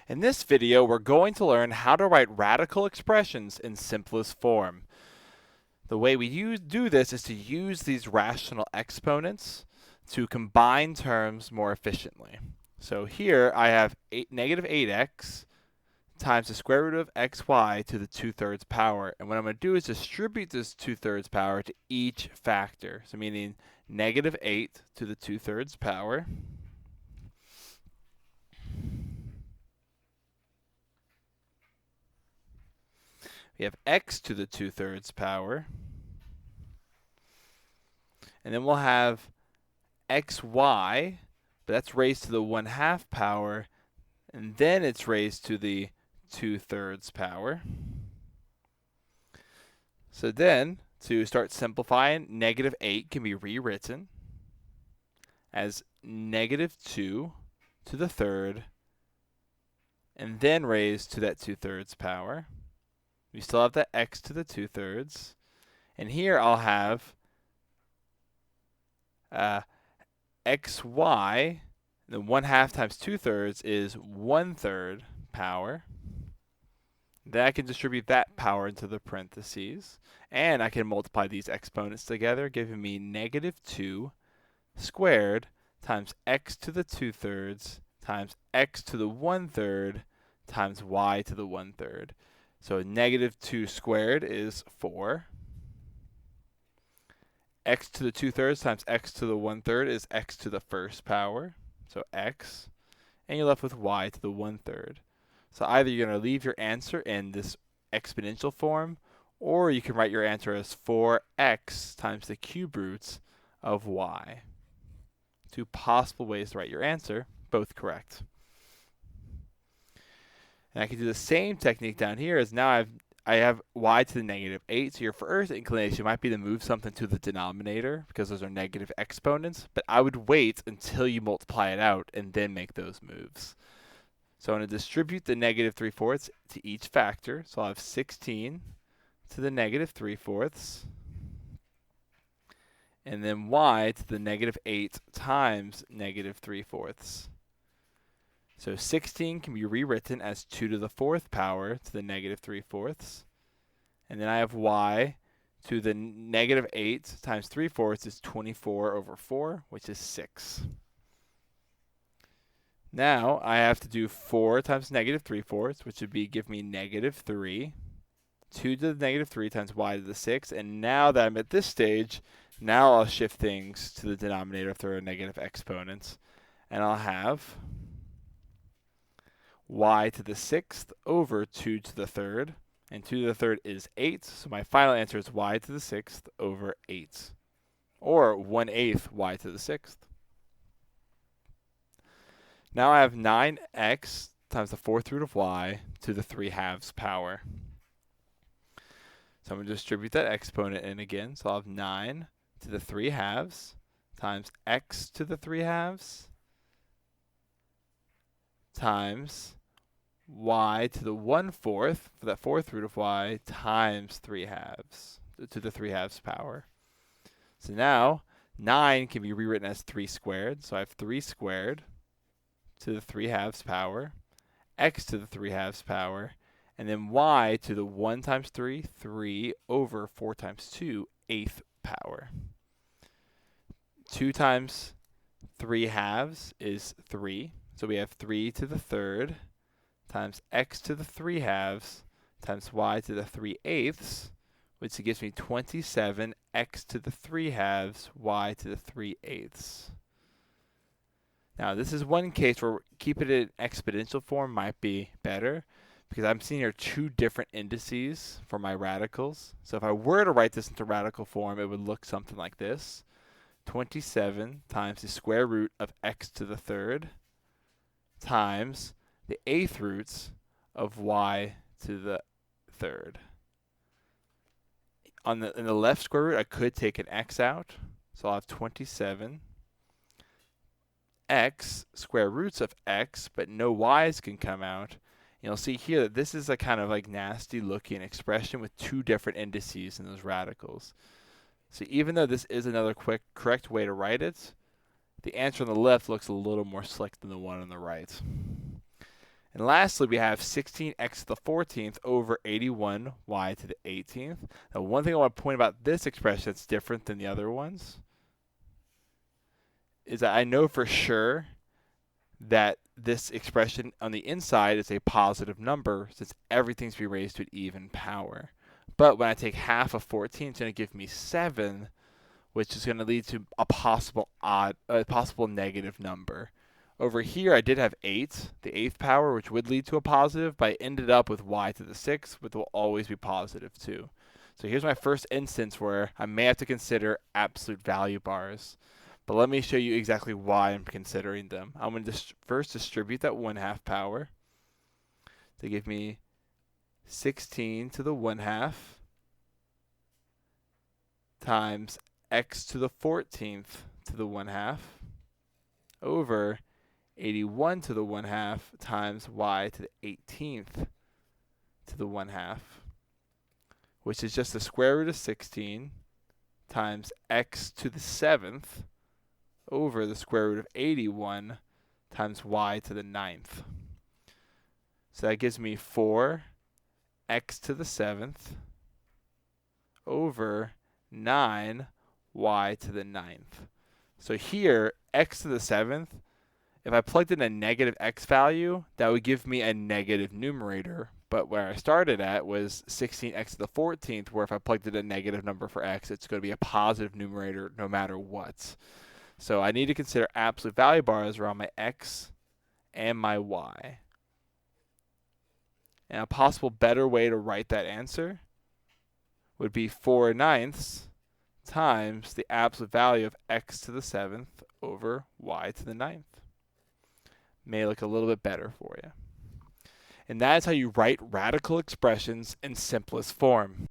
In this video, we're going to learn how to write radical expressions in simplest form. The way we do this is to use these rational exponents to combine terms more efficiently. So here I have negative 8x times the square root of xy to the 2/3 power. And what I'm going to do is distribute this 2/3 power to each factor. So meaning negative 8 to the 2/3 power. We have x to the 2/3 power. And then we'll have xy, but that's raised to the 1/2 power, and then it's raised to the 2/3 power. So then, to start simplifying, negative 8 can be rewritten as negative 2 to the 3rd, and then raised to that 2/3 power. We still have that x to the 2/3, and here I'll have xy, the 1/2 times 2/3 is 1/3 power. Then I can distribute that power into the parentheses, and I can multiply these exponents together, giving me negative 2 squared times x to the 2/3 times x to the 1/3 times y to the 1/3. So negative 2 squared is 4. X to the 2/3 times x to the 1/3 is x to the 1st power, so x, and you're left with y to the 1/3. So either you're going to leave your answer in this exponential form, or you can write your answer as 4x times the cube roots of y. Two possible ways to write your answer, both correct. And I can do the same technique down here as now I have y to the negative 8, so your first inclination might be to move something to the denominator because those are negative exponents, but I would wait until you multiply it out and then make those moves. So I'm going to distribute the negative 3/4 to each factor, so I'll have 16 to the negative 3/4, and then y to the negative 8 times negative 3/4. So 16 can be rewritten as 2 to the 4th power to the negative 3/4. And then I have y to the negative 8 times 3/4 is 24 over 4, which is 6. Now I have to do 4 times negative 3/4, which would give me negative 3. 2 to the negative 3 times y to the 6. And now that I'm at this stage, now I'll shift things to the denominator if there are negative exponents. And I'll have y to the 6th over 2 to the 3rd, and 2 to the 3rd is 8, so my final answer is y to the 6th over 8, or 1/8 y to the 6th. Now I have 9x times the 4th root of y to the 3/2 power. So I'm going to distribute that exponent in again, so I'll have 9 to the 3/2 times x to the 3/2 times y to the 1/4 for that 4th root of y times 3/2 to the 3/2 power. So now 9 can be rewritten as 3 squared. So I have 3 squared to the 3/2 power, x to the 3/2 power, and then y to the 1 times 3, 3 over 4 times 2, 8th power. 2 times 3/2 is 3. So we have 3 to the 3rd times x to the 3/2 times y to the 3/8, which gives me 27 x to the 3/2 y to the 3/8. Now this is one case where keeping it in exponential form might be better, because I'm seeing here two different indices for my radicals. So if I were to write this into radical form, it would look something like this. 27 times the square root of x to the 3rd times the 8th roots of y to the 3rd. In the left square root, I could take an x out, so I'll have 27 x square roots of x, but no y's can come out. You'll see here that this is a kind of like nasty looking expression with two different indices in those radicals. So even though this is another correct way to write it, the answer on the left looks a little more slick than the one on the right. And lastly, we have 16x to the 14th over 81y to the 18th. Now, one thing I want to point about this expression that's different than the other ones is that I know for sure that this expression on the inside is a positive number since everything's be raised to an even power. But when I take half of 14, it's going to give me 7, which is going to lead to a possible negative number. Over here, I did have 8, the 8th power, which would lead to a positive, but I ended up with y to the 6th, which will always be positive too. So here's my first instance where I may have to consider absolute value bars. But let me show you exactly why I'm considering them. I'm going to first distribute that 1/2 power to give me 16 to the 1/2 times x to the 14th to the 1/2 over 81 to the 1/2 times y to the 18th to the 1/2, which is just the square root of 16 times x to the 7th over the square root of 81 times y to the 9th. So that gives me 4 x to the 7th over 9 y to the 9th. So here, x to the 7th, if I plugged in a negative x value, that would give me a negative numerator. But where I started at was 16x to the 14th, where if I plugged in a negative number for x, it's going to be a positive numerator no matter what. So I need to consider absolute value bars around my x and my y. And a possible better way to write that answer would be 4/9 times the absolute value of x to the 7th over y to the 9th. May look a little bit better for you. And that is how you write radical expressions in simplest form.